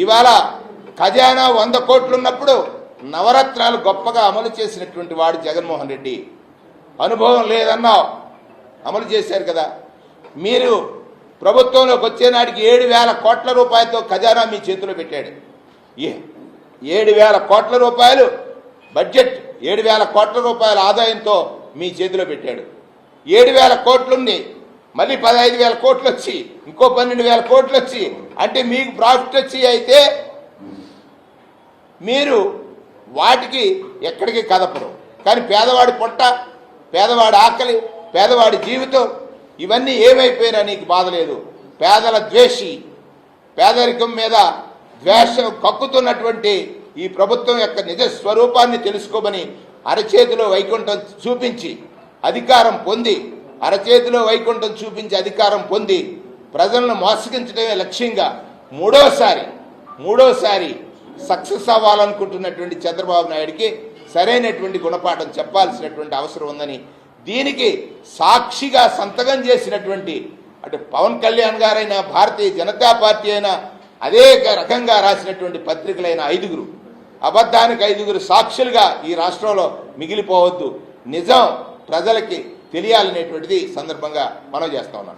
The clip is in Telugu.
ఇవాళ ఖజానా 100 కోట్లు ఉన్నప్పుడు నవరత్నాలు గొప్పగా అమలు చేసినటువంటి వాడు జగన్మోహన్ రెడ్డి. అనుభవం లేదన్నావు, అమలు చేశారు కదా. మీరు ప్రభుత్వంలోకి వచ్చే నాటికి 7,000 కోట్ల రూపాయలతో ఖజానా మీ చేతిలో పెట్టాడు. 7,000 కోట్ల రూపాయలు బడ్జెట్, 7,000 కోట్ల రూపాయల ఆదాయంతో మీ చేతిలో పెట్టాడు. 7,000 కోట్లుంది, మళ్ళీ 15,000 కోట్లు వచ్చి, ఇంకో 12,000 కోట్లు వచ్చి, అంటే మీకు ప్రాఫిట్ వచ్చి అయితే మీరు వాటికి ఎక్కడికి కదపరు. కానీ పేదవాడి పొట్ట, పేదవాడి ఆకలి, పేదవాడి జీవితం ఇవన్నీ ఏమైపోయినా నీకు బాధ లేదు. పేదల ద్వేషి, పేదరికం మీద ద్వేషం కక్కుతున్నటువంటి ఈ ప్రభుత్వం యొక్క నిజ స్వరూపాన్ని తెలుసుకోమని అరచేతిలో వైకుంఠం చూపించి అధికారం పొంది, అరచేతిలో వైకుంఠం చూపించి అధికారం పొంది ప్రజలను మోసగించడమే లక్ష్యంగా మూడోసారి సక్సెస్ అవ్వాలనుకుంటున్నటువంటి చంద్రబాబు నాయుడికి సరైనటువంటి గుణపాఠం చెప్పాల్సినటువంటి అవసరం ఉందని, దీనికి సాక్షిగా సంతకం చేసినటువంటి అటు పవన్ కళ్యాణ్ గారైనా, భారతీయ జనతా పార్టీ అయినా, అదే రకంగా రాసినటువంటి పత్రికలైన 5 అబద్ధానికి 5 సాక్షులుగా ఈ రాష్ట్రంలో మిగిలిపోవద్దు. నిజం ప్రజలకి తెలియాలనేటువంటిది సందర్భంగా మనం చేస్తా ఉన్నాం.